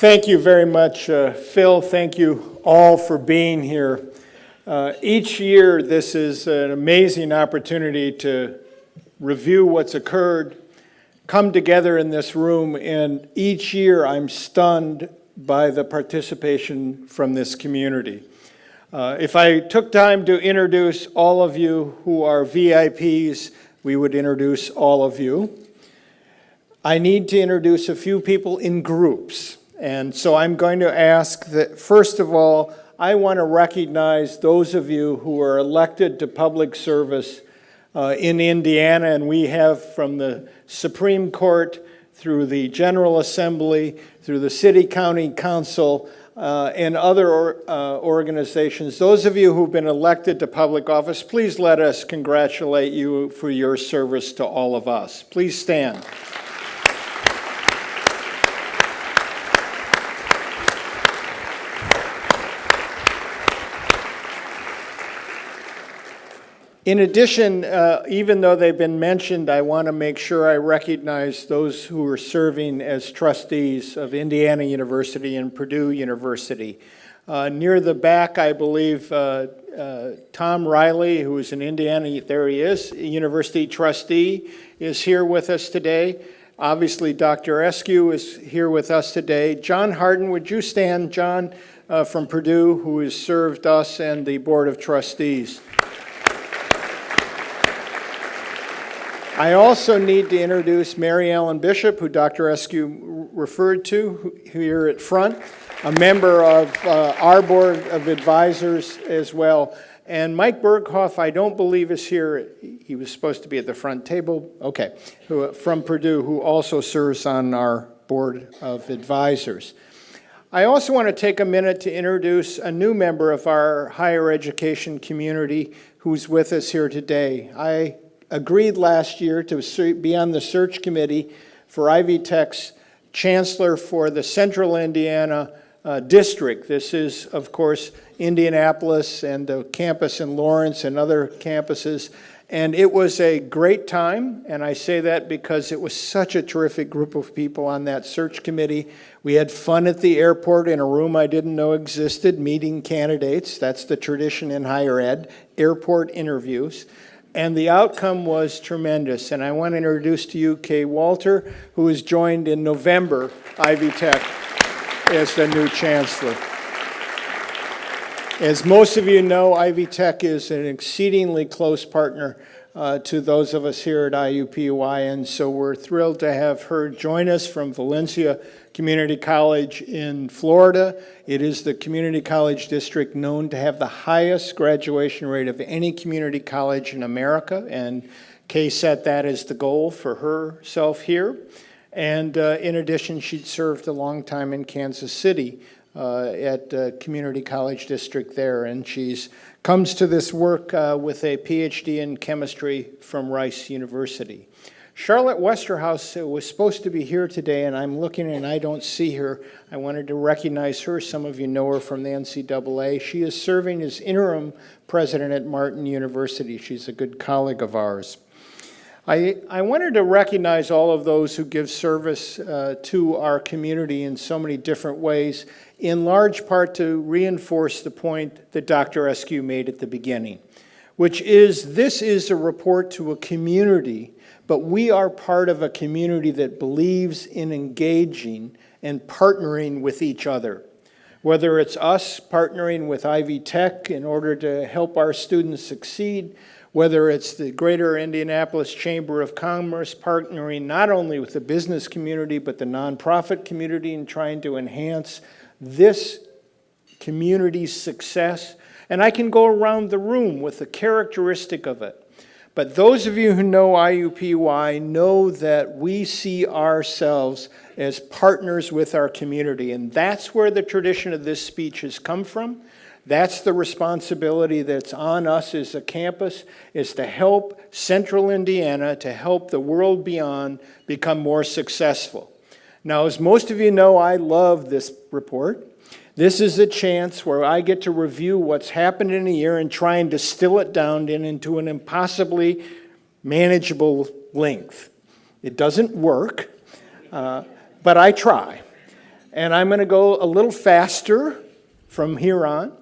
Thank you very much, Phil. Thank you all for being here. Each year, this is an amazing opportunity to review what's occurred, come together in this room, and each year I'm stunned by the participation from this community. If I took time to introduce all of you who are VIPs, we would introduce all of you. I need to introduce a few people in groups. And so I'm going to ask that, first of all, I want to recognize those of you who are elected to public service in Indiana, and we have from the Supreme Court through the General Assembly, through the City County Council, and other organizations. Those of you who've been elected to public office, please let us congratulate you for your service to all of us. Please stand. In addition, even though they've been mentioned, I want to make sure I recognize those who are serving as trustees of Indiana University and Purdue University. Near the back, I believe, Tom Riley, who is an Indiana, there he is, university trustee, is here with us today. Obviously, Dr. Eskew is here with us today. John Harden, would you stand, John, from Purdue, who has served us and the Board of Trustees. I also need to introduce Mary Ellen Bishop, who Dr. Eskew referred to here at front, a member of our Board of Advisors as well. And Mike Berghoff, I don't believe is here. He was supposed to be at the front table. Okay, from Purdue, who also serves on our Board of Advisors. I also want to take a minute to introduce a new member of our higher education community who's with us here today. I agreed last year to be on the search committee for Ivy Tech's chancellor for the Central Indiana district. This is, of course, Indianapolis and the campus in Lawrence and other campuses. And it was a great time, and I say that because it was such a terrific group of people on that search committee. We had fun at the airport in a room I didn't know existed, meeting candidates. That's the tradition in higher ed, airport interviews. And the outcome was tremendous. And I want to introduce to you Kay Walter, who was joined in November, Ivy Tech, as the new chancellor. As most of you know, Ivy Tech is an exceedingly close partner to those of us here at IUPUI, and so we're thrilled to have her join us from Valencia Community College in Florida. It is the community college district known to have the highest graduation rate of any community college in America, and Kay set that as the goal for herself here. And in addition, she'd served a long time in Kansas City at community college district there, and she's comes to this work with a PhD in chemistry from Rice University. Charlotte Westerhouse was supposed to be here today, and I'm looking and I don't see her. I wanted to recognize her. Some of you know her from the NCAA. She is serving as interim president at Martin University. She's a good colleague of ours. I wanted to recognize all of those who give service to our community in so many different ways, in large part to reinforce the point that Dr. Eskew made at the beginning, which is this is a report to a community, but we are part of a community that believes in engaging and partnering with each other. Whether it's us partnering with Ivy Tech in order to help our students succeed, whether it's the Greater Indianapolis Chamber of Commerce partnering not only with the business community but the nonprofit community in trying to enhance this community's success. And I can go around the room with a characteristic of it. But those of you who know IUPUI know that we see ourselves as partners with our community. And that's where the tradition of this speech has come from. That's the responsibility that's on us as a campus, is to help Central Indiana, to help the world beyond become more successful. Now, as most of you know, I love this report. This is a chance where I get to review what's happened in a year and try and distill it down into an impossibly manageable length. It doesn't work, but I try. And I'm going to go a little faster from here on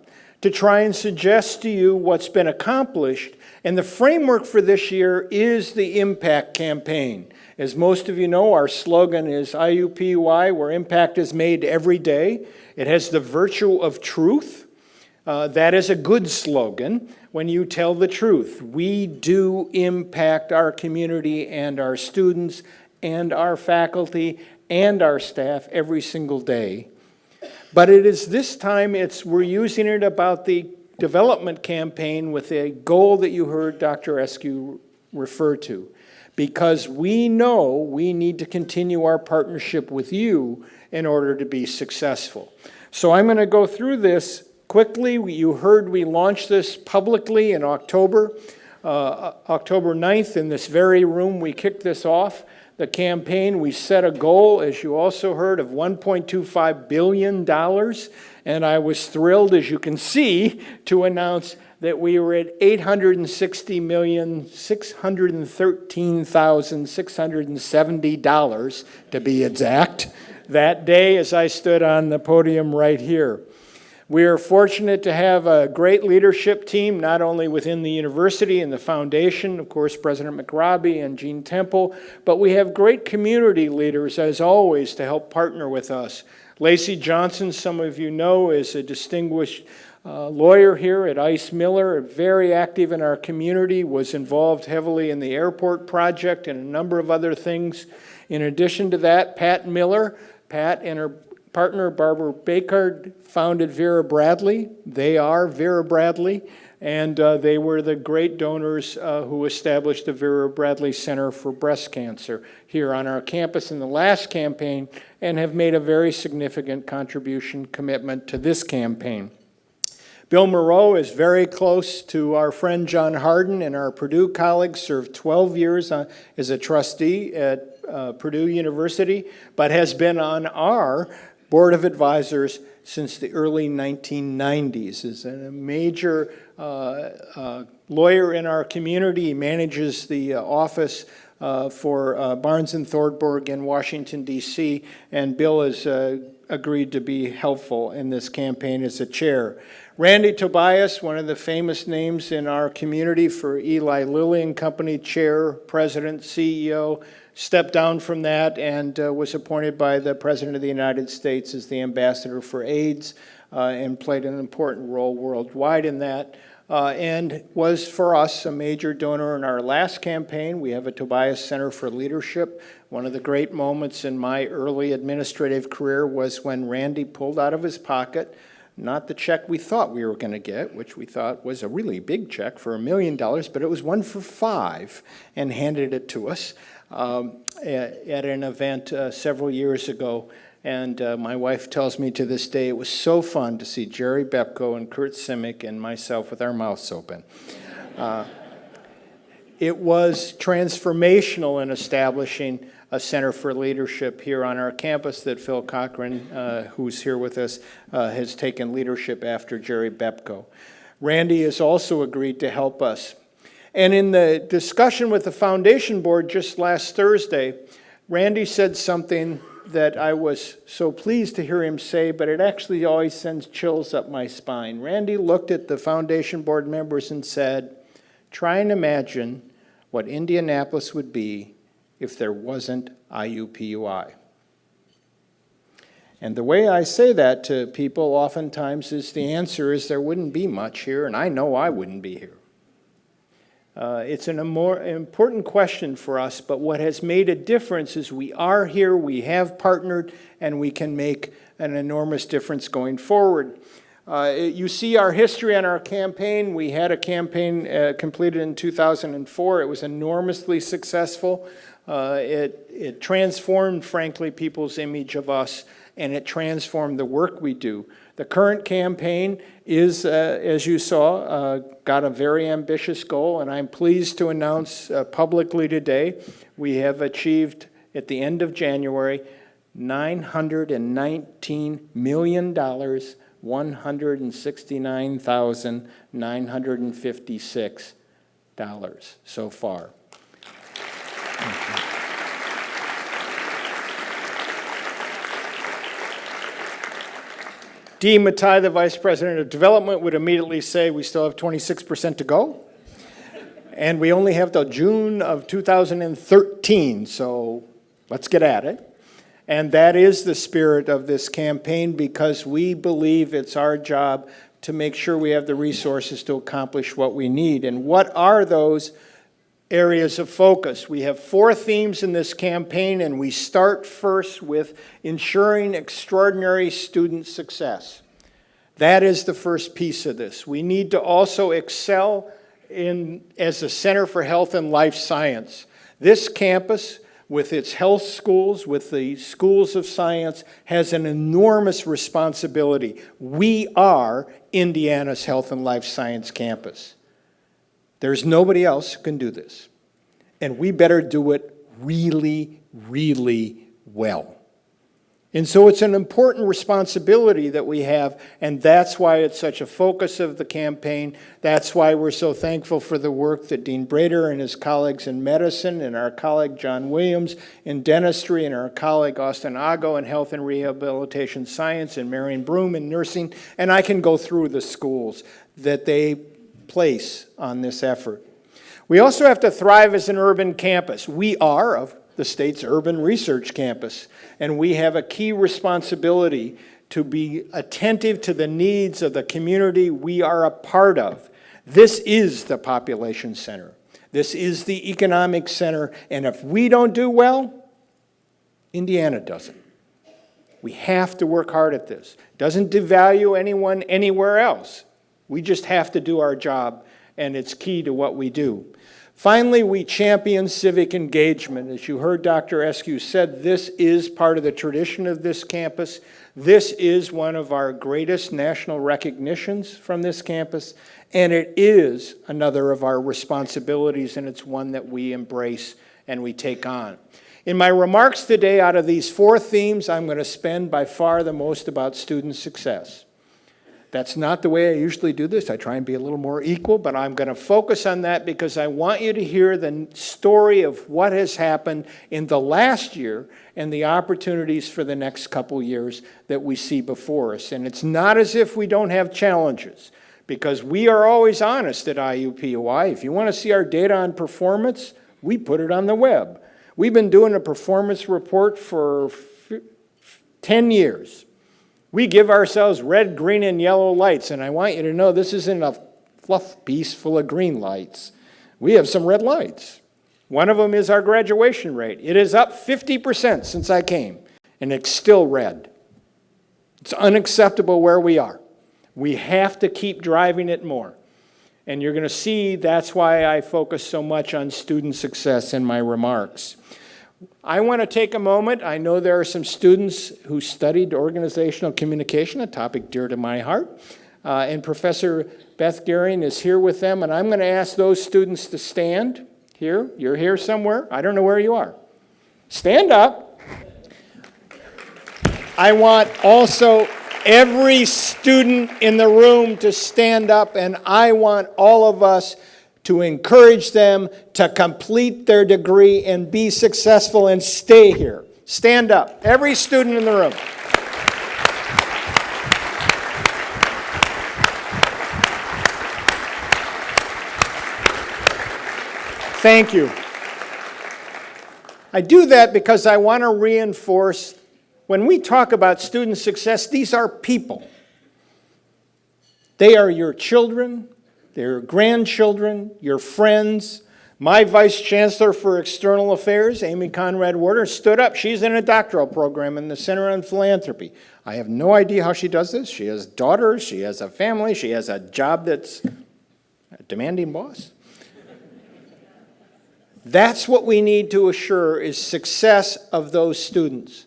to try and suggest to you what's been accomplished. And the framework for this year is the Impact Campaign. As most of you know, our slogan is IUPUI, where impact is made every day. It has the virtue of truth. That is a good slogan when you tell the truth. We do impact our community and our students and our faculty and our staff every single day. But it is this time, we're using it about the development campaign with a goal that you heard Dr. Eskew refer to. Because we know we need to continue our partnership with you in order to be successful. So I'm going to go through this quickly. You heard we launched this publicly in October. October 9th, in this very room, we kicked this off. The campaign, we set a goal, as you also heard, of $1.25 billion. And I was thrilled, as you can see, to announce that we were at $860,613,670, to be exact, that day as I stood on the podium right here. We are fortunate to have a great leadership team, not only within the university and the foundation, of course, President McRobbie and Gene Temple, but we have great community leaders, as always, to help partner with us. Lacey Johnson, some of you know, is a distinguished lawyer here at Ice Miller, very active in our community, was involved heavily in the airport project and a number of other things. In addition to that, Pat Miller, Pat and her partner Barbara Baker founded Vera Bradley. They are Vera Bradley, and they were the great donors who established the Vera Bradley Center for Breast Cancer here on our campus in the last campaign, and have made a very significant commitment to this campaign. Bill Moreau is very close to our friend John Harden and our Purdue colleague, served 12 years as a trustee at Purdue University, but has been on our Board of Advisors since the early 1990s. Is a major lawyer in our community. He manages the office for Barnes & Thornburg in Washington, D.C., and Bill has agreed to be helpful in this campaign as a chair. Randy Tobias, one of the famous names in our community for Eli Lilly and Company, chair, president, CEO, stepped down from that and was appointed by the President of the United States as the ambassador for AIDS and played an important role worldwide in that. And was for us a major donor in our last campaign. We have a Tobias Center for Leadership. One of the great moments in my early administrative career was when Randy pulled out of his pocket, not the check we thought we were going to get, which we thought was a really big check for $1 million, but it was one for $5, and handed it to us at an event several years ago. And my wife tells me to this day, it was so fun to see Jerry Bepko and Kurt Civic and myself with our mouths open. It was transformational in establishing a Center for Leadership here on our campus that Phil Cochran, who's here with us, has taken leadership after Jerry Bepko. Randy has also agreed to help us. And in the discussion with the foundation board just last Thursday, Randy said something that I was so pleased to hear him say, but it actually always sends chills up my spine. Randy looked at the foundation board members and said, try and imagine what Indianapolis would be if there wasn't IUPUI. And the way I say that to people oftentimes is the answer is there wouldn't be much here, and I know I wouldn't be here. It's a more important question for us, but what has made a difference is we are here, we have partnered, and we can make an enormous difference going forward. You see our history on our campaign. We had a campaign completed in 2004. It was enormously successful. It transformed, frankly, people's image of us, and it transformed the work we do. The current campaign is, as you saw, got a very ambitious goal, and I'm pleased to announce publicly today we have achieved, at the end of January, $919 million, $169,956 so far. Dee Matai, the Vice President of Development, would immediately say we still have 26% to go. And we only have till June of 2013, so let's get at it. And that is the spirit of this campaign, because we believe it's our job to make sure we have the resources to accomplish what we need. And what are those areas of focus? We have 4 themes in this campaign, and we start first with ensuring extraordinary student success. That is the first piece of this. We need to also excel as a Center for Health and Life Science. This campus, with its health schools, with the schools of science, has an enormous responsibility. We are Indiana's Health and Life Science campus. There's nobody else who can do this. And we better do it really, really well. And so it's an important responsibility that we have, and that's why it's such a focus of the campaign. That's why we're so thankful for the work that Dean Brader and his colleagues in medicine, and our colleague John Williams in dentistry, and our colleague Austin Ago in health and rehabilitation science, and Marion Broom in nursing, and I can go through the schools that they place on this effort. We also have to thrive as an urban campus. We are of the state's urban research campus, and we have a key responsibility to be attentive to the needs of the community we are a part of. This is the population center. This is the economic center, and if we don't do well, Indiana doesn't. We have to work hard at this. Doesn't devalue anyone anywhere else. We just have to do our job, and it's key to what we do. Finally, we champion civic engagement. As you heard Dr. Eskew said, this is part of the tradition of this campus. This is one of our greatest national recognitions from this campus, and it is another of our responsibilities, and it's one that we embrace and we take on. In my remarks today, out of these 4 themes, I'm going to spend by far the most about student success. That's not the way I usually do this. I try and be a little more equal, but I'm going to focus on that because I want you to hear the story of what has happened in the last year and the opportunities for the next couple years that we see before us. And it's not as if we don't have challenges, because we are always honest at IUPUI. If you want to see our data on performance, we put it on the web. We've been doing a performance report for 10 years. We give ourselves red, green, and yellow lights, and I want you to know this isn't a fluff piece full of green lights. We have some red lights. One of them is our graduation rate. It is up 50% since I came, and it's still red. It's unacceptable where we are. We have to keep driving it more. And you're going to see that's why I focus so much on student success in my remarks. I want to take a moment. I know there are some students who studied organizational communication, a topic dear to my heart, and Professor Beth Gehring is here with them, and I'm going to ask those students to stand here. You're here somewhere. I don't know where you are. Stand up. I want also every student in the room to stand up, and I want all of us to encourage them to complete their degree and be successful and stay here. Stand up. Every student in the room. Thank you. I do that because I want to reinforce, when we talk about student success, these are people. They are your children, their grandchildren, your friends. My Vice Chancellor for External Affairs, Amy Conrad Warder, stood up. She's in a doctoral program in the Center on Philanthropy. I have no idea how she does this. She has daughters, she has a family, she has a job that's a demanding boss. That's what we need to assure is success of those students.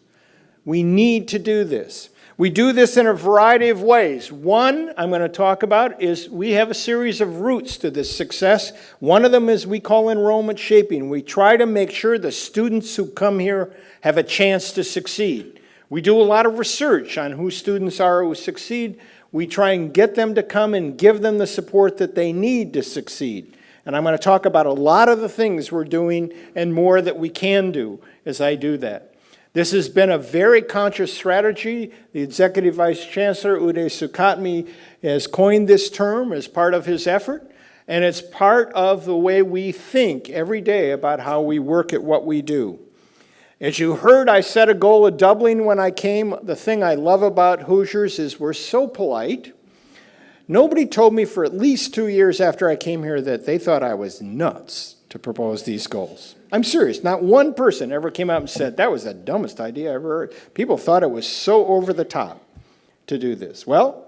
We need to do this. We do this in a variety of ways. One I'm going to talk about is we have a series of routes to this success. One of them is we call enrollment shaping. We try to make sure the students who come here have a chance to succeed. We do a lot of research on who students are who succeed. We try and get them to come and give them the support that they need to succeed. And I'm going to talk about a lot of the things we're doing and more that we can do as I do that. This has been a very conscious strategy. The Executive Vice Chancellor, Uday Sukhatme, has coined this term as part of his effort, and it's part of the way we think every day about how we work at what we do. As you heard, I set a goal of doubling when I came. The thing I love about Hoosiers is we're so polite. Nobody told me for at least 2 years after I came here that they thought I was nuts to propose these goals. I'm serious. Not one person ever came out and said, that was the dumbest idea I ever heard. People thought it was so over the top to do this. Well,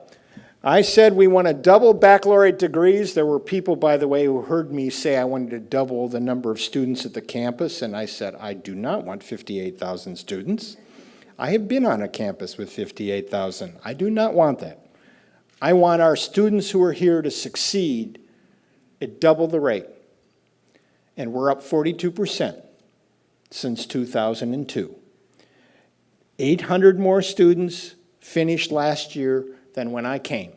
I said we want to double baccalaureate degrees. There were people, by the way, who heard me say I wanted to double the number of students at the campus, and I said, I do not want 58,000 students. I have been on a campus with 58,000. I do not want that. I want our students who are here to succeed at double the rate. And we're up 42% since 2002. 800 more students finished last year than when I came.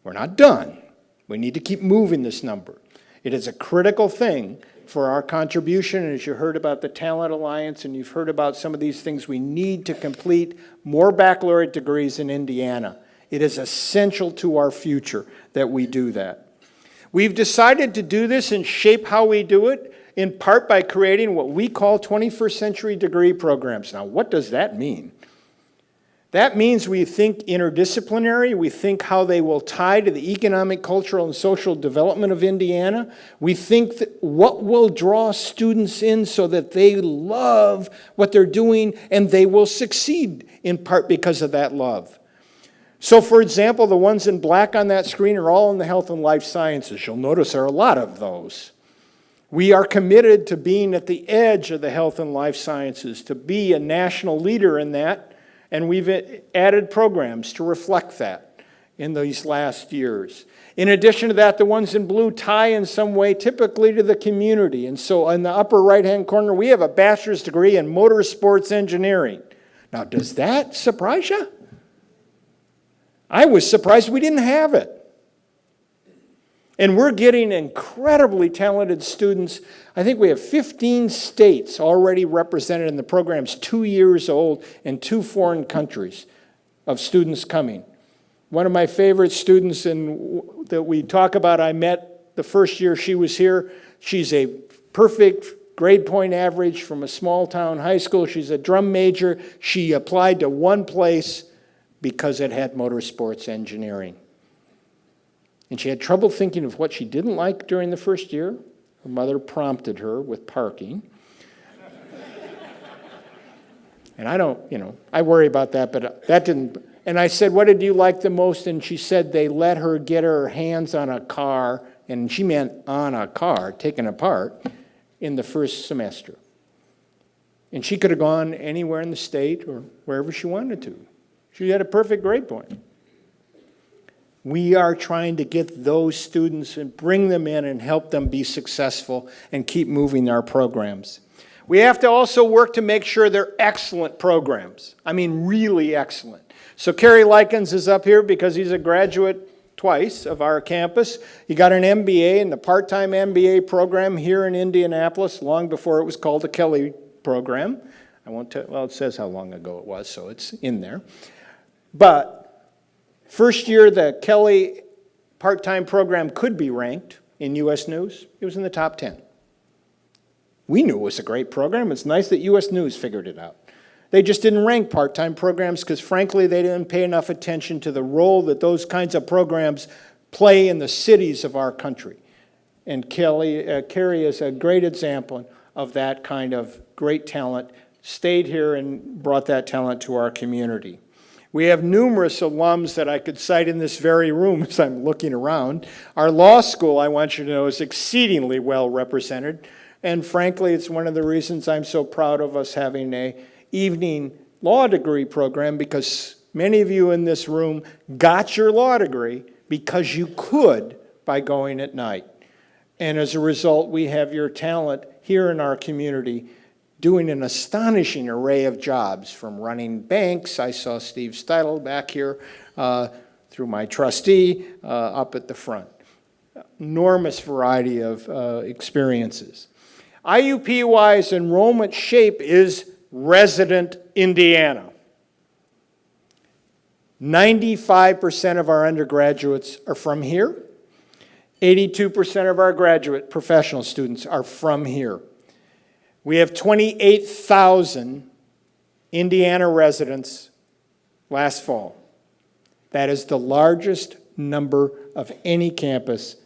We're not done. We need to keep moving this number. It is a critical thing for our contribution, and as you heard about the Talent Alliance and you've heard about some of these things, we need to complete more baccalaureate degrees in Indiana. It is essential to our future that we do that. We've decided to do this and shape how we do it, in part by creating what we call 21st century degree programs. Now, what does that mean? That means we think interdisciplinary, we think how they will tie to the economic, cultural, and social development of Indiana. We think that what will draw students in so that they love what they're doing and they will succeed in part because of that love. So, for example, the ones in black on that screen are all in the health and life sciences. You'll notice there are a lot of those. We are committed to being at the edge of the health and life sciences, to be a national leader in that. And we've added programs to reflect that in these last years. In addition to that, the ones in blue tie in some way typically to the community. And so in the upper right-hand corner, we have a bachelor's degree in motorsports engineering. Now, does that surprise you? I was surprised we didn't have it. And we're getting incredibly talented students. I think we have 15 states already represented in the programs, 2 years old, and 2 foreign countries of students coming. One of my favorite students that we talk about, I met the first year she was here. She's a perfect grade point average from a small town high school. She's a drum major. She applied to one place because it had motorsports engineering. And she had trouble thinking of what she didn't like during the first year. Her mother prompted her with parking. And I worry about that, but that didn't. And I said, what did you like the most? And she said they let her get her hands on a car, and she meant on a car, taken apart, in the first semester. And she could have gone anywhere in the state or wherever she wanted to. She had a perfect grade point. We are trying to get those students and bring them in and help them be successful and keep moving our programs. We have to also work to make sure they're excellent programs. I mean, really excellent. So Kerry Likens is up here because he's a graduate twice of our campus. He got an MBA in the part-time MBA program here in Indianapolis long before it was called the Kelly program. I won't tell, well, it says how long ago it was, so it's in there. But first year, the Kelly part-time program could be ranked in U.S. News. It was in the top 10. We knew it was a great program. It's nice that U.S. News figured it out. They just didn't rank part-time programs because, frankly, they didn't pay enough attention to the role that those kinds of programs play in the cities of our country. And Kerry is a great example of that kind of great talent, stayed here and brought that talent to our community. We have numerous alums that I could cite in this very room as I'm looking around. Our law school, I want you to know, is exceedingly well represented. And frankly, it's one of the reasons I'm so proud of us having an evening law degree program, because many of you in this room got your law degree because you could by going at night. And as a result, we have your talent here in our community doing an astonishing array of jobs, from running banks. I saw Steve Steitel back here through my trustee up at the front. Enormous variety of experiences. IUPUI's enrollment shape is resident Indiana. 95% of our undergraduates are from here. 82% of our graduate professional students are from here. We have 28,000 Indiana residents last fall. That is the largest number of any campus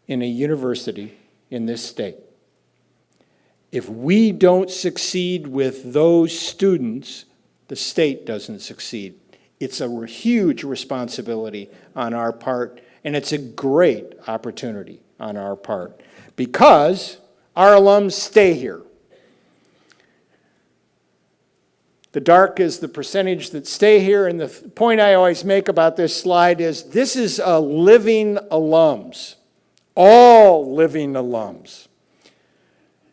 in a university in this state. If we don't succeed with those students, the state doesn't succeed. It's a huge responsibility on our part, and it's a great opportunity on our part because our alums stay here. The dark is the percentage that stay here, and the point I always make about this slide is this is a living alums, all living alums.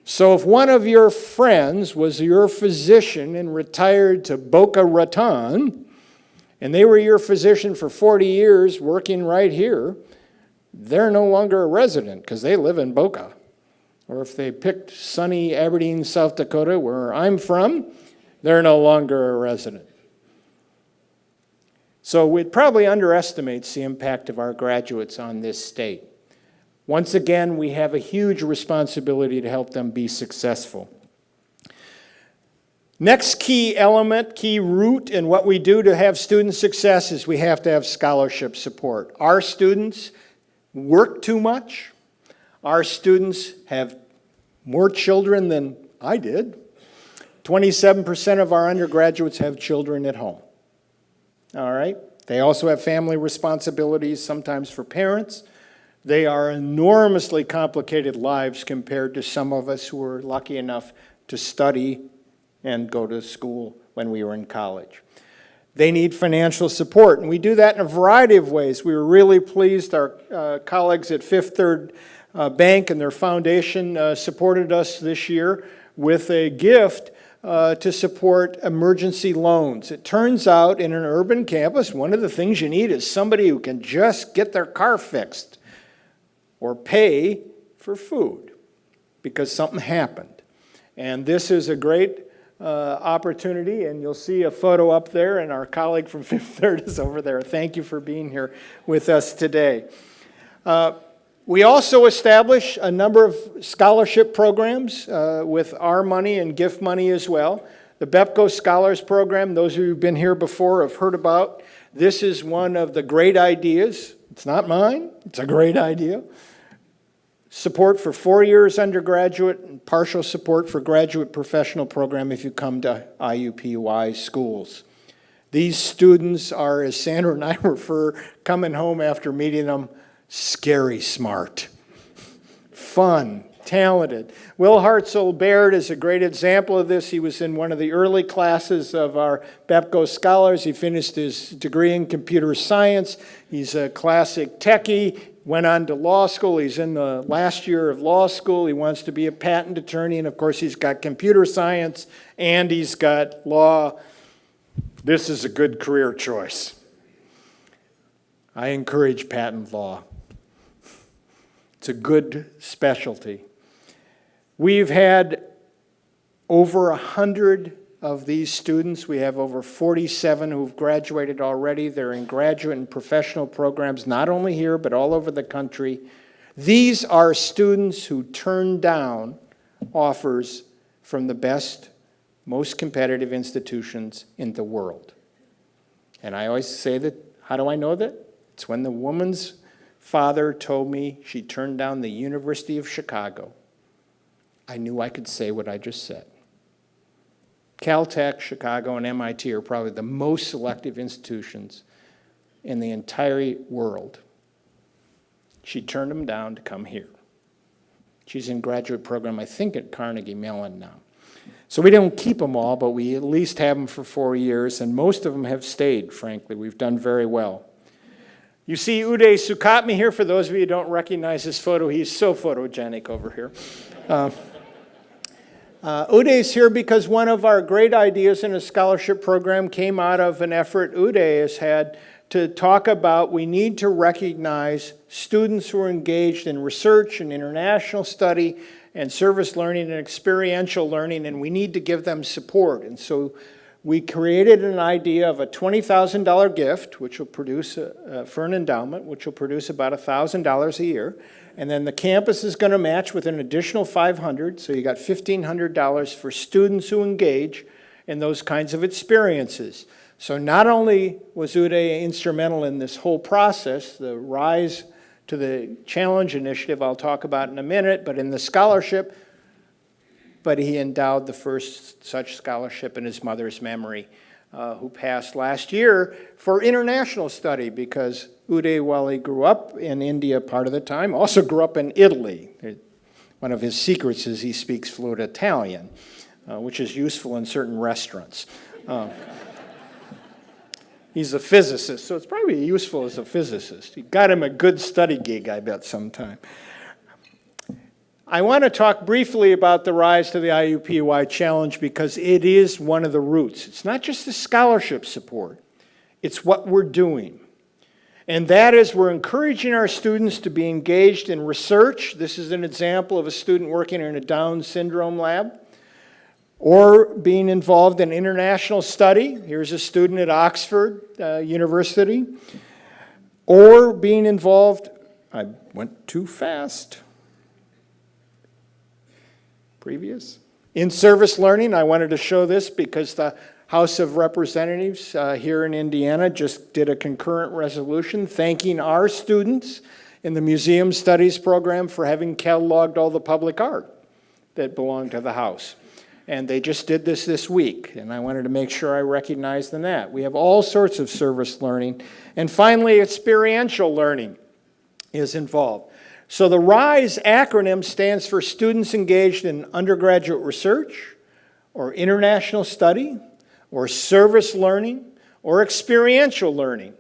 So if one of your friends was your physician and retired to Boca Raton, and they were your physician for 40 years working right here, they're no longer a resident because they live in Boca. Or if they picked sunny Aberdeen, South Dakota, where I'm from, they're no longer a resident. So it probably underestimates the impact of our graduates on this state. Once again, we have a huge responsibility to help them be successful. Next key element, key root in what we do to have student success is we have to have scholarship support. Our students work too much. Our students have more children than I did. 27% of our undergraduates have children at home. All right? They also have family responsibilities, sometimes for parents. They are enormously complicated lives compared to some of us who were lucky enough to study and go to school when we were in college. They need financial support, and we do that in a variety of ways. We were really pleased our colleagues at Fifth Third Bank and their foundation supported us this year with a gift to support emergency loans. It turns out in an urban campus, one of the things you need is somebody who can just get their car fixed or pay for food because something happened. And this is a great opportunity, and you'll see a photo up there, and our colleague from Fifth Third is over there. Thank you for being here with us today. We also establish a number of scholarship programs with our money and gift money as well. The BEPCO Scholars Program, those of you who've been here before have heard about. This is one of the great ideas. It's not mine. It's a great idea. Support for 4 years undergraduate and partial support for graduate professional program if you come to IUPUI schools. These students are, as Sandra and I refer, coming home after meeting them, scary smart, fun, talented. Will Hartzell Baird is a great example of this. He was in one of the early classes of our BEPCO scholars. He finished his degree in computer science. He's a classic techie, went on to law school. He's in the last year of law school. He wants to be a patent attorney, and of course he's got computer science and he's got law. This is a good career choice. I encourage patent law. It's a good specialty. We've had over 100 of these students. We have over 47 who've graduated already. They're in graduate and professional programs, not only here, but all over the country. These are students who turn down offers from the best, most competitive institutions in the world. And I always say that, how do I know that? It's when the woman's father told me she turned down the University of Chicago. I knew I could say what I just said. Caltech, Chicago, and MIT are probably the most selective institutions in the entire world. She turned them down to come here. She's in graduate program, I think, at Carnegie Mellon now. So we don't keep them all, but we at least have them for 4 years, and most of them have stayed, frankly. We've done very well. You see Uday Sukatmi here. For those of you who don't recognize this photo, he's so photogenic over here. Uday's here because one of our great ideas in a scholarship program came out of an effort Uday has had to talk about we need to recognize students who are engaged in research and international study and service learning and experiential learning, and we need to give them support. And so we created an idea of a $20,000 gift, which will produce, for an endowment, which will produce about $1,000 a year. And then the campus is going to match with an additional $500, so you got $1,500 for students who engage in those kinds of experiences. So not only was Uday instrumental in this whole process, the Rise to the Challenge initiative I'll talk about in a minute, but in the scholarship, but he endowed the first such scholarship in his mother's memory, who passed last year for international study, because Uday, while he grew up in India part of the time, also grew up in Italy. One of his secrets is he speaks fluent Italian, which is useful in certain restaurants. He's a physicist, so it's probably useful as a physicist. He got him a good study gig, I bet, sometime. I want to talk briefly about the Rise to the IUPUI Challenge because it is one of the roots. It's not just the scholarship support, it's what we're doing. And that is, we're encouraging our students to be engaged in research. This is an example of a student working in a Down syndrome lab, or being involved in international study. Here's a student at Oxford University. Or being involved, I went too fast. Previous. In service learning, I wanted to show this because the House of Representatives here in Indiana just did a concurrent resolution thanking our students in the Museum Studies program for having cataloged all the public art that belonged to the House. And they just did this week, and I wanted to make sure I recognized them that. We have all sorts of service learning. And finally, experiential learning is involved. So the RISE acronym stands for Students Engaged in Undergraduate Research, or International Study, or Service Learning, or Experiential Learning.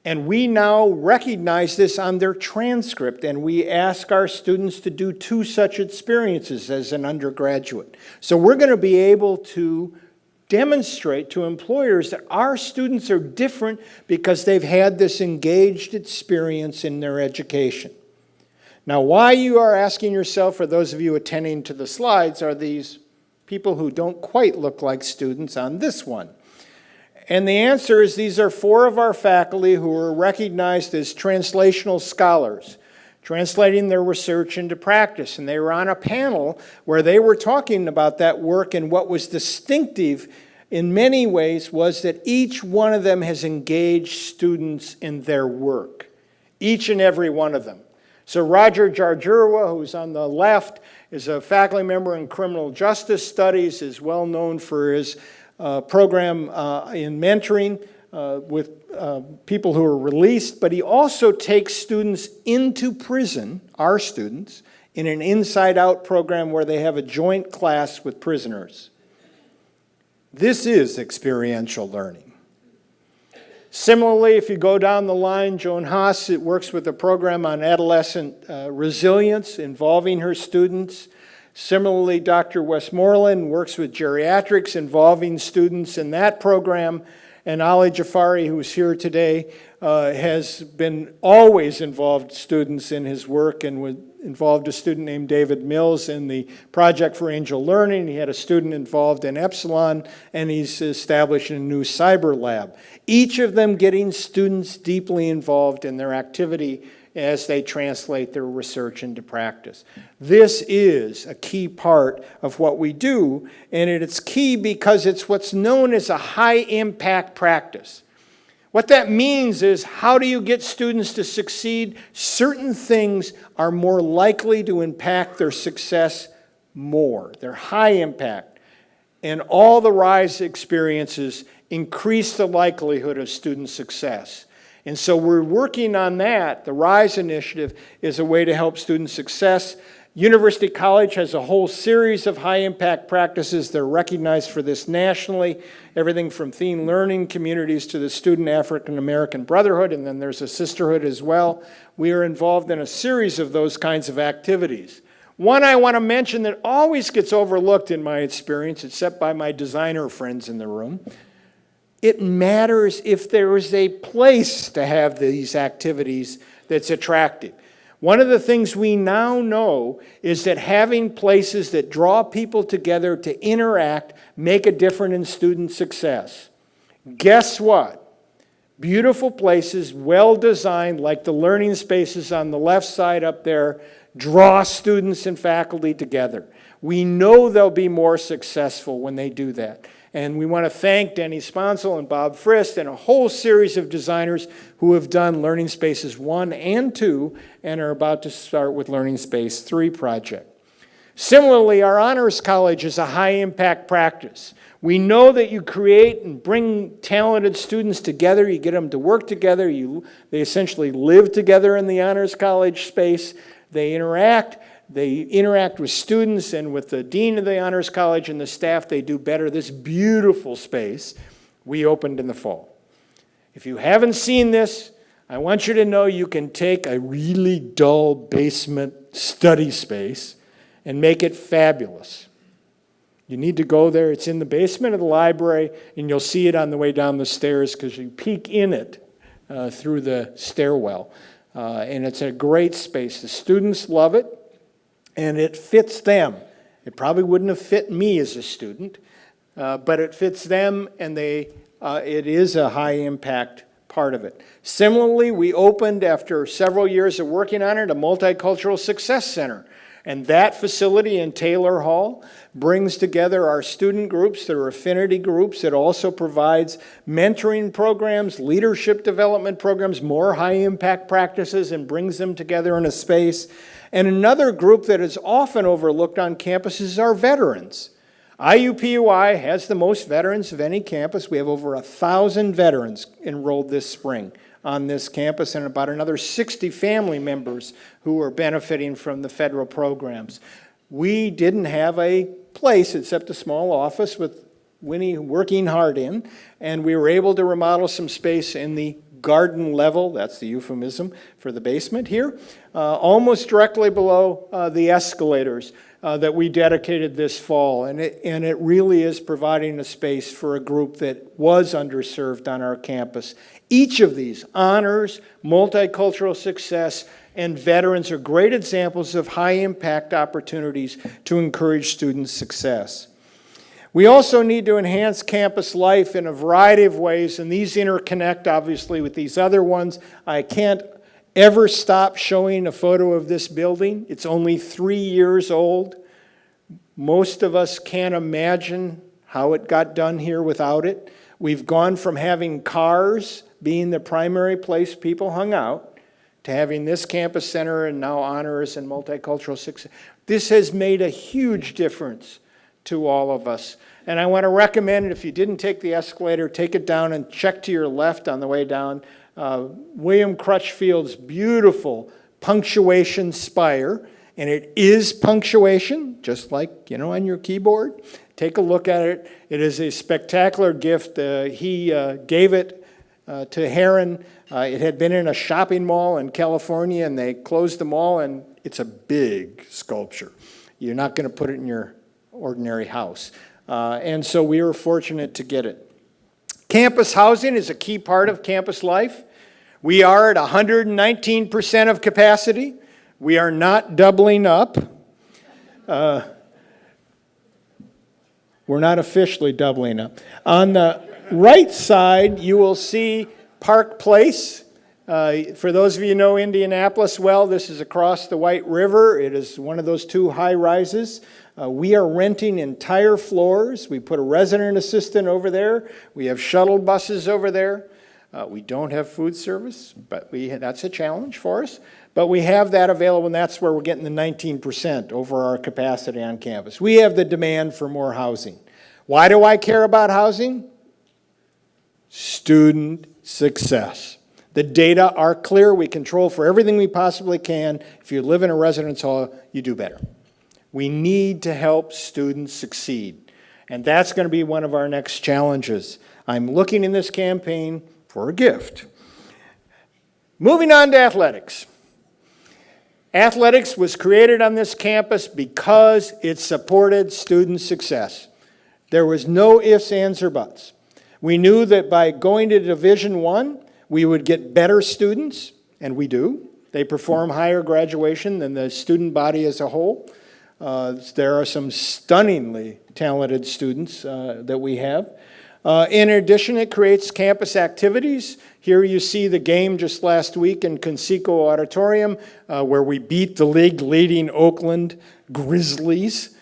And we now recognize this on their transcript, and we ask our students to do 2 such experiences as an undergraduate. So we're going to be able to demonstrate to employers that our students are different because they've had this engaged experience in their education. Now, why you are asking yourself, for those of you attending to the slides, are these people who don't quite look like students on this one? And the answer is these are 4 of our faculty who are recognized as translational scholars, translating their research into practice. And they were on a panel where they were talking about that work, and what was distinctive in many ways was that each one of them has engaged students in their work, each and every one of them. So Roger Jarjurwa, who's on the left, is a faculty member in criminal justice studies, is well known for his program in mentoring with people who are released, but he also takes students into prison, our students, in an inside-out program where they have a joint class with prisoners. This is experiential learning. Similarly, if you go down the line, Joan Haas works with a program on adolescent resilience involving her students. Similarly, Dr. Westmoreland works with geriatrics involving students in that program. And Ali Jafari, who's here today, has been always involved students in his work, and involved a student named David Mills in the Project for Angel Learning. He had a student involved in Epsilon, and he's established a new cyber lab. Each of them getting students deeply involved in their activity as they translate their research into practice. This is a key part of what we do, and it's key because it's what's known as a high-impact practice. What that means is, how do you get students to succeed? Certain things are more likely to impact their success more. They're high impact. And all the RISE experiences increase the likelihood of student success. And so we're working on that. The RISE initiative is a way to help student success. University College has a whole series of high-impact practices. They're recognized for this nationally, everything from theme learning communities to the Student African American Brotherhood, and then there's a sisterhood as well. We are involved in a series of those kinds of activities. One I want to mention that always gets overlooked in my experience, except by my designer friends in the room. It matters if there is a place to have these activities that's attractive. One of the things we now know is that having places that draw people together to interact make a difference in student success. Guess what? Beautiful places, well-designed, like the learning spaces on the left side up there, draw students and faculty together. We know they'll be more successful when they do that. And we want to thank Denny Sponsel and Bob Frist and a whole series of designers who have done Learning Spaces 1 and 2 and are about to start with Learning Space 3 project. Similarly, our Honors College is a high-impact practice. We know that you create and bring talented students together, you get them to work together, they essentially live together in the Honors College space, they interact with students and with the dean of the Honors College and the staff. They do better. This beautiful space we opened in the fall. If you haven't seen this, I want you to know you can take a really dull basement study space and make it fabulous. You need to go there. It's in the basement of the library, and you'll see it on the way down the stairs because you peek in it through the stairwell. And it's a great space. The students love it. And it fits them. It probably wouldn't have fit me as a student, but it fits them, and it is a high-impact part of it. Similarly, we opened, after several years of working on it, a Multicultural Success Center. And that facility in Taylor Hall brings together our student groups that are affinity groups. It also provides mentoring programs, leadership development programs, more high-impact practices, and brings them together in a space. And another group that is often overlooked on campuses is our veterans. IUPUI has the most veterans of any campus. We have over 1,000 veterans enrolled this spring on this campus, and about another 60 family members who are benefiting from the federal programs. We didn't have a place except a small office with Winnie working hard in, and we were able to remodel some space in the garden level, that's the euphemism for the basement here, almost directly below the escalators that we dedicated this fall. And it really is providing a space for a group that was underserved on our campus. Each of these, honors, multicultural success, and veterans, are great examples of high-impact opportunities to encourage student success. We also need to enhance campus life in a variety of ways, and these interconnect, obviously, with these other ones. I can't ever stop showing a photo of this building. It's only 3 years old. Most of us can't imagine how it got done here without it. We've gone from having cars being the primary place people hung out to having this campus center and now honors and multicultural success. This has made a huge difference to all of us. And I want to recommend, if you didn't take the escalator, take it down and check to your left on the way down. William Crutchfield's beautiful punctuation spire, and it is punctuation, just like, on your keyboard. Take a look at it. It is a spectacular gift. He gave it to Heron. It had been in a shopping mall in California, and they closed the mall, and it's a big sculpture. You're not going to put it in your ordinary house. And so we were fortunate to get it. Campus housing is a key part of campus life. We are at 119% of capacity. We are not doubling up. We're not officially doubling up. On the right side, you will see Park Place. For those of you who know Indianapolis well, this is across the White River. It is one of those two high-rises. We are renting entire floors. We put a resident assistant over there. We have shuttle buses over there. We don't have food service, but that's a challenge for us. But we have that available, and that's where we're getting the 19% over our capacity on campus. We have the demand for more housing. Why do I care about housing? Student success. The data are clear. We control for everything we possibly can. If you live in a residence hall, you do better. We need to help students succeed, and that's going to be one of our next challenges. I'm looking in this campaign for a gift. Moving on to athletics. Athletics was created on this campus because it supported student success. There was no ifs, ands, or buts. We knew that by going to Division I, we would get better students, and we do. They perform higher graduation than the student body as a whole. There are some stunningly talented students that we have. In addition, it creates campus activities. Here you see the game just last week in Conseco Auditorium, where we beat the league-leading Oakland Grizzlies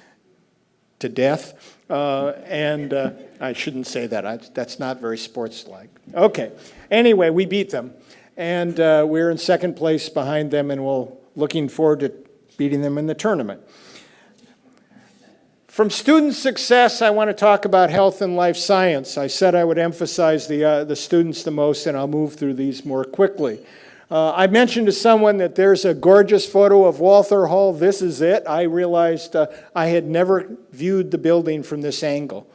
to death. I shouldn't say that. That's not very sports-like. Okay. Anyway, we beat them. And we're in second place behind them, and we're looking forward to beating them in the tournament. From student success, I want to talk about health and life science. I said I would emphasize the students the most, and I'll move through these more quickly. I mentioned to someone that there's a gorgeous photo of Walther Hall. This is it. I realized I had never viewed the building from this angle.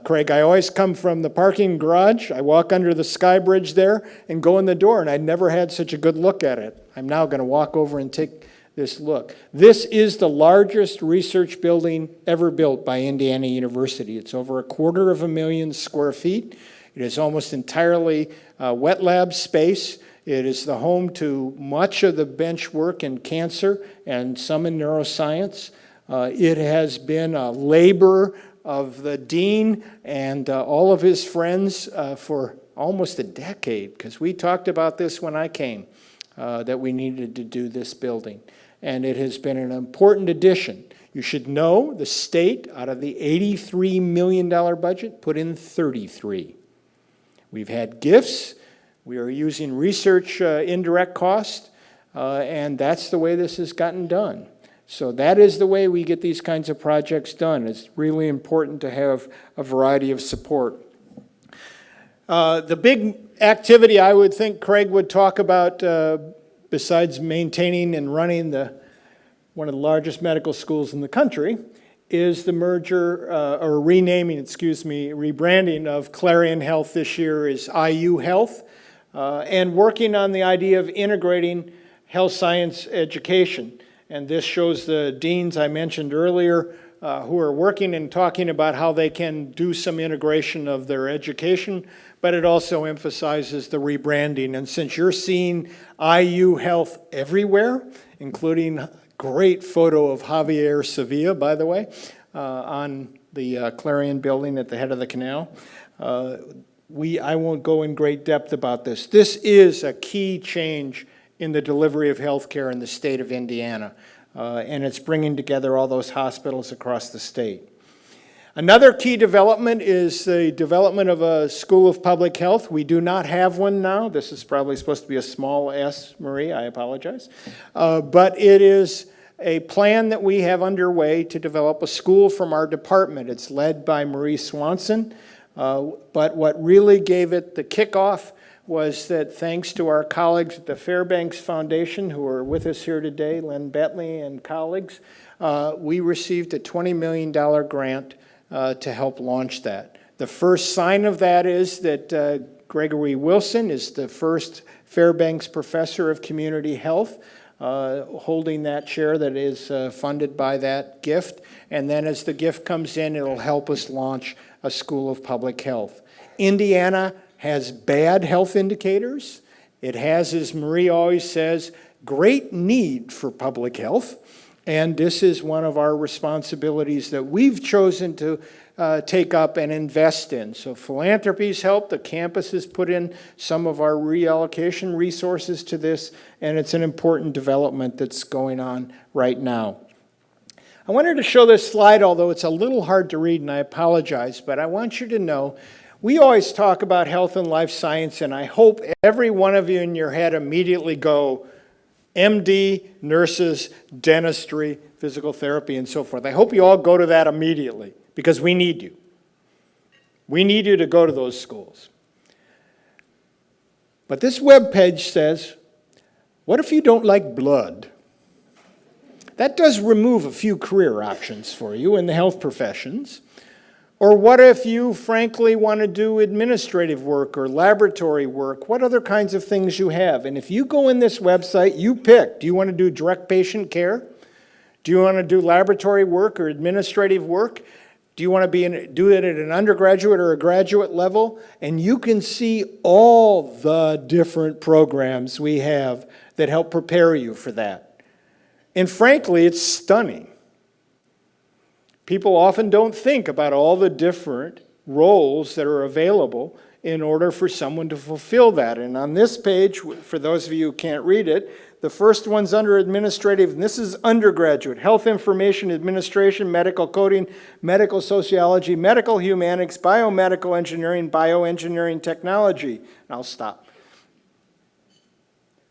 Craig, I always come from the parking garage. I walk under the sky bridge there and go in the door, and I'd never had such a good look at it. I'm now going to walk over and take this look. This is the largest research building ever built by Indiana University. It's over 250,000 square feet. It is almost entirely wet lab space. It is the home to much of the bench work in cancer and some in neuroscience. It has been a labor of the dean and all of his friends for almost a decade, because we talked about this when I came, that we needed to do this building. And it has been an important addition. You should know the state, out of the $83 million budget, put in 33. We've had gifts. We are using research indirect cost, and that's the way this has gotten done. So that is the way we get these kinds of projects done. It's really important to have a variety of support. The big activity I would think Craig would talk about, besides maintaining and running one of the largest medical schools in the country, is the merger, or rebranding of Clarion Health this year is IU Health, and working on the idea of integrating health science education. And this shows the deans I mentioned earlier who are working and talking about how they can do some integration of their education, but it also emphasizes the rebranding. And since you're seeing IU Health everywhere, including a great photo of Javier Sevilla, by the way, on the Clarion building at the head of the canal, I won't go in great depth about this. This is a key change in the delivery of health care in the state of Indiana, and it's bringing together all those hospitals across the state. Another key development is the development of a School of Public Health. We do not have one now. This is probably supposed to be a small s, Marie, I apologize. But it is a plan that we have underway to develop a school from our department. It's led by Marie Swanson, but what really gave it the kickoff was that thanks to our colleagues at the Fairbanks Foundation, who are with us here today, Len Bentley and colleagues, we received a $20 million grant to help launch that. The first sign of that is that Gregory Wilson is the first Fairbanks Professor of Community Health, holding that chair that is funded by that gift. And then as the gift comes in, it'll help us launch a School of Public Health. Indiana has bad health indicators. It has, as Marie always says, great need for public health. And this is one of our responsibilities that we've chosen to take up and invest in. So philanthropy's helped. The campus has put in some of our reallocation resources to this, and it's an important development that's going on right now. I wanted to show this slide, although it's a little hard to read, and I apologize, but I want you to know we always talk about health and life science, and I hope every one of you in your head immediately go, MD, nurses, dentistry, physical therapy, and so forth. I hope you all go to that immediately, because we need you. We need you to go to those schools. But this webpage says, what if you don't like blood? That does remove a few career options for you in the health professions. Or what if you, frankly, want to do administrative work or laboratory work? What other kinds of things you have? And if you go in this website, you pick. Do you want to do direct patient care? Do you want to do laboratory work or administrative work? Do you want to do it at an undergraduate or a graduate level? And you can see all the different programs we have that help prepare you for that. And frankly, it's stunning. People often don't think about all the different roles that are available in order for someone to fulfill that. And on this page, for those of you who can't read it, the first one's under administrative, and this is undergraduate: health information administration, medical coding, medical sociology, medical humanics, biomedical engineering, bioengineering technology. And I'll stop.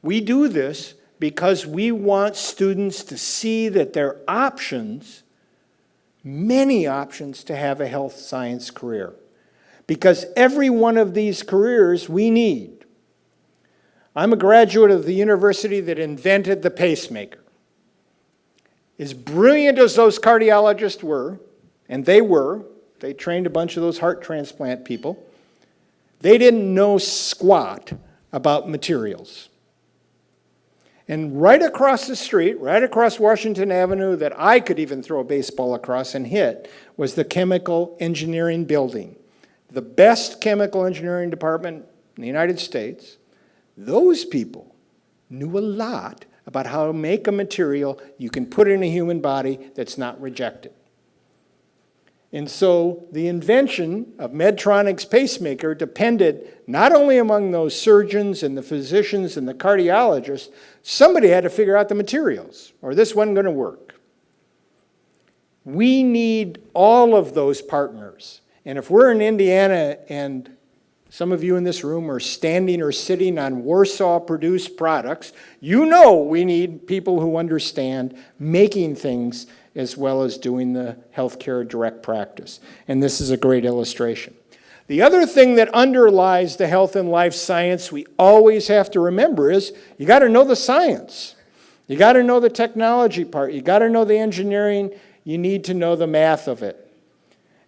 We do this because we want students to see that there are options, many options, to have a health science career. Because every one of these careers we need. I'm a graduate of the university that invented the pacemaker. As brilliant as those cardiologists were, and they trained a bunch of those heart transplant people, they didn't know squat about materials. And right across the street, right across Washington Avenue, that I could even throw a baseball across and hit, was the chemical engineering building. The best chemical engineering department in the United States. Those people knew a lot about how to make a material you can put in a human body that's not rejected. And so the invention of Medtronic's pacemaker depended not only among those surgeons and the physicians and the cardiologists, somebody had to figure out the materials, or this wasn't going to work. We need all of those partners. And if we're in Indiana and some of you in this room are standing or sitting on Warsaw-produced products, you know we need people who understand making things as well as doing the healthcare direct practice. And this is a great illustration. The other thing that underlies the health and life science we always have to remember is you got to know the science. You got to know the technology part. You got to know the engineering. You need to know the math of it.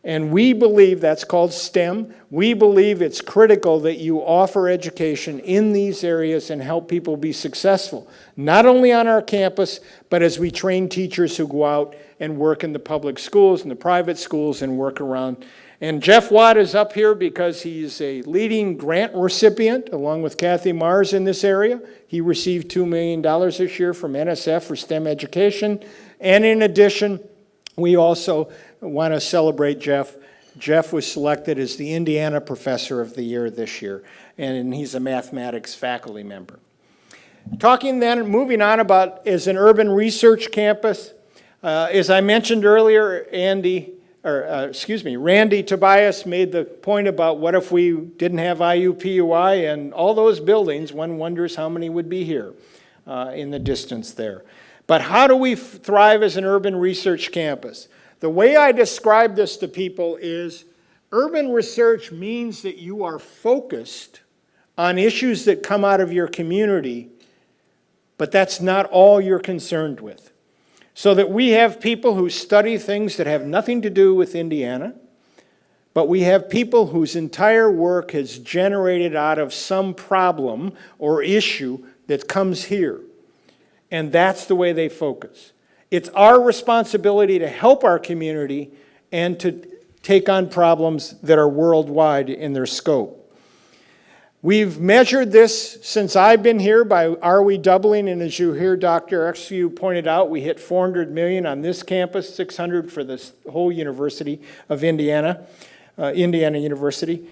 And we believe that's called STEM. We believe it's critical that you offer education in these areas and help people be successful, not only on our campus, but as we train teachers who go out and work in the public schools and the private schools and work around. And Jeff Watt is up here because he's a leading grant recipient, along with Kathy Mars, in this area. He received $2 million this year from NSF for STEM education. And in addition, we also want to celebrate Jeff. Jeff was selected as the Indiana Professor of the Year this year, and he's a mathematics faculty member. Moving on about as an urban research campus, as I mentioned earlier, Randy Tobias made the point about what if we didn't have IUPUI and all those buildings. One wonders how many would be here in the distance there. But how do we thrive as an urban research campus? The way I describe this to people is urban research means that you are focused on issues that come out of your community, but that's not all you're concerned with. So that we have people who study things that have nothing to do with Indiana, but we have people whose entire work is generated out of some problem or issue that comes here. And that's the way they focus. It's our responsibility to help our community and to take on problems that are worldwide in their scope. We've measured this since I've been here by are we doubling, and as you hear Dr. Exu pointed out, we hit 400 million on this campus, 600 for this whole University of Indiana, Indiana University.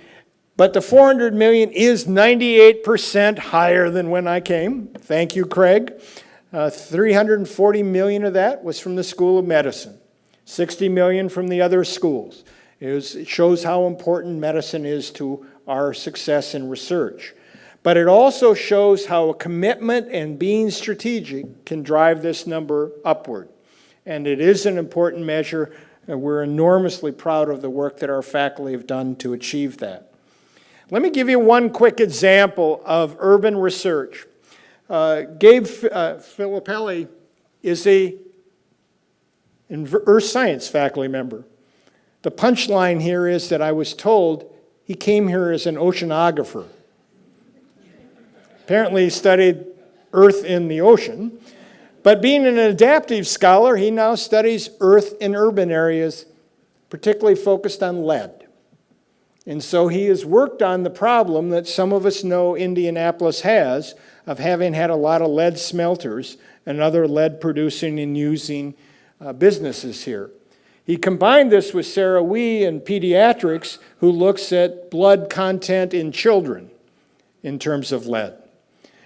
But the 400 million is 98% higher than when I came. Thank you, Craig. 340 million of that was from the School of Medicine, 60 million from the other schools. It shows how important medicine is to our success in research. But it also shows how a commitment and being strategic can drive this number upward. And it is an important measure, and we're enormously proud of the work that our faculty have done to achieve that. Let me give you one quick example of urban research. Gabe Filippelli is an earth science faculty member. The punchline here is that I was told he came here as an oceanographer. Apparently he studied Earth in the ocean, but being an adaptive scholar, he now studies Earth in urban areas, particularly focused on lead. And so he has worked on the problem that some of us know Indianapolis has of having had a lot of lead smelters and other lead producing and using businesses here. He combined this with Sarah Wee in pediatrics, who looks at blood content in children in terms of lead.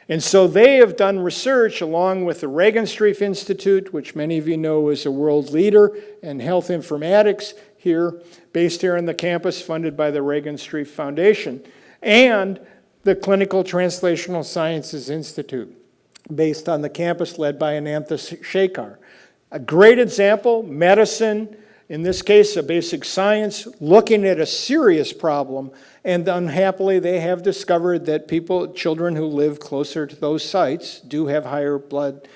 And so they have done research along with the Regenstrief Institute, which many of you know is a world leader in health informatics here, based here on the campus, funded by the Regenstrief Foundation, and the Clinical Translational Sciences Institute, based on the campus led by Anantha Shekhar. A great example, medicine, in this case a basic science, looking at a serious problem, and unhappily they have discovered that children who live closer to those sites do have higher blood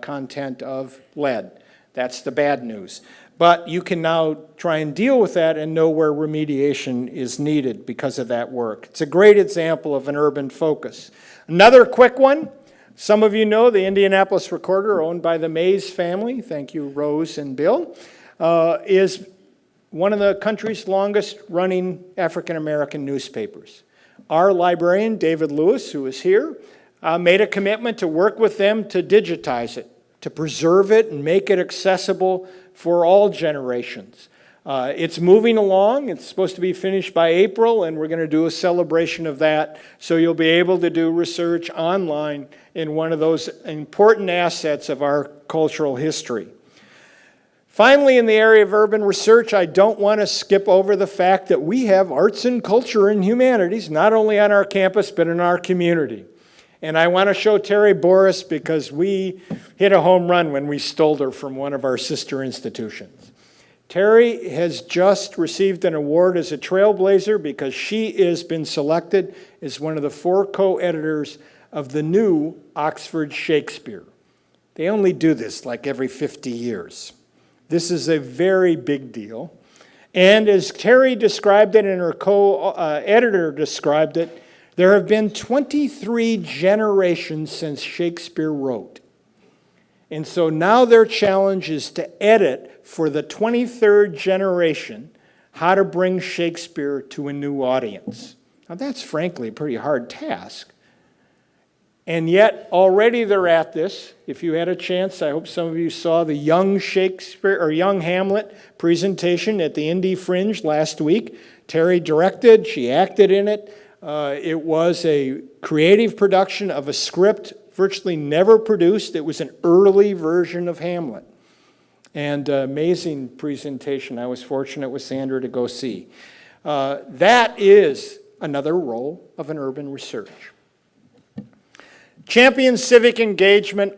content of lead. That's the bad news. But you can now try and deal with that and know where remediation is needed because of that work. It's a great example of an urban focus. Another quick one, some of you know the Indianapolis Recorder, owned by the Mays family, thank you Rose and Bill, is one of the country's longest running African American newspapers. Our librarian, David Lewis, who is here, made a commitment to work with them to digitize it, to preserve it and make it accessible for all generations. It's moving along. It's supposed to be finished by April, and we're going to do a celebration of that, so you'll be able to do research online in one of those important assets of our cultural history. Finally, in the area of urban research, I don't want to skip over the fact that we have arts and culture and humanities, not only on our campus, but in our community. And I want to show Terry Boris because we hit a home run when we stole her from one of our sister institutions. Terry has just received an award as a trailblazer because she has been selected as one of the 4 co-editors of the new Oxford Shakespeare. They only do this like every 50 years. This is a very big deal. And as Terry described it and her co-editor described it, there have been 23 generations since Shakespeare wrote. And so now their challenge is to edit for the 23rd generation how to bring Shakespeare to a new audience. Now that's frankly a pretty hard task. And yet already they're at this. If you had a chance, I hope some of you saw the Young Shakespeare or Young Hamlet presentation at the Indy Fringe last week. Terry directed, she acted in it. It was a creative production of a script virtually never produced. It was an early version of Hamlet. And amazing presentation. I was fortunate with Sandra to go see. That is another role of an urban research. Champion civic engagement.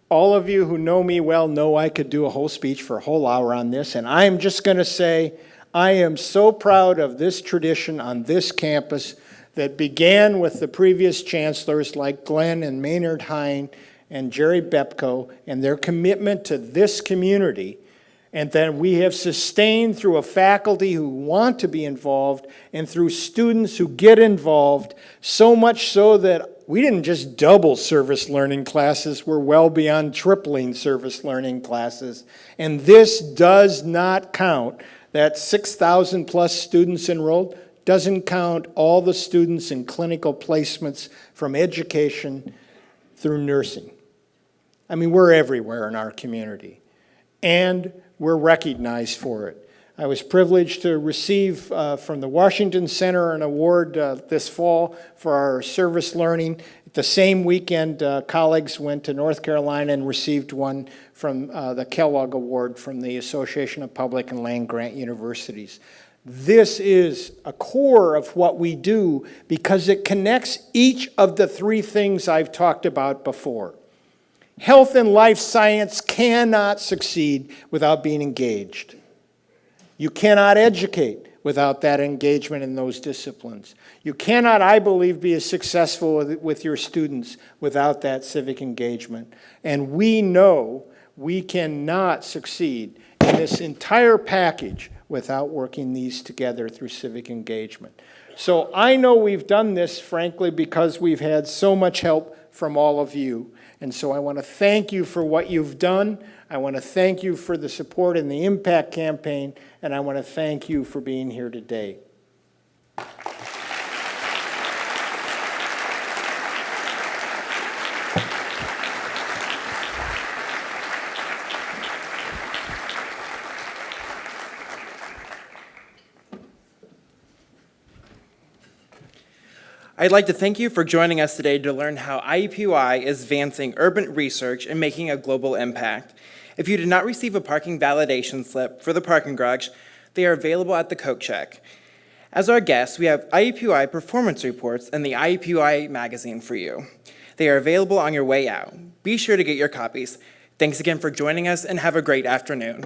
All of you who know me well know I could do a whole speech for a whole hour on this, and I'm just going to say I am so proud of this tradition on this campus that began with the previous chancellors like Glenn and Maynard Hine and Jerry Bepko and their commitment to this community, and then we have sustained through a faculty who want to be involved and through students who get involved, so much so that we didn't just double service learning classes, we're well beyond tripling service learning classes. And this does not count, that 6,000 plus students enrolled, doesn't count all the students in clinical placements from education through nursing. I mean, we're everywhere in our community, and we're recognized for it. I was privileged to receive from the Washington Center an award this fall for our service learning. The same weekend, colleagues went to North Carolina and received one from the Kellogg Award from the Association of Public and Land-Grant Universities. This is a core of what we do because it connects each of the 3 things I've talked about before. Health and life science cannot succeed without being engaged. You cannot educate without that engagement in those disciplines. You cannot, I believe, be as successful with your students without that civic engagement. And we know we cannot succeed in this entire package without working these together through civic engagement. So I know we've done this, frankly, because we've had so much help from all of you. And so I want to thank you for what you've done. I want to thank you for the support in the Impact Campaign, and I want to thank you for being here today. I'd like to thank you for joining us today to learn how IUPUI is advancing urban research and making a global impact. If you did not receive a parking validation slip for the parking garage, they are available at the coat check. As our guests, we have IUPUI performance reports and the IUPUI magazine for you. They are available on your way out. Be sure to get your copies. Thanks again for joining us and have a great afternoon.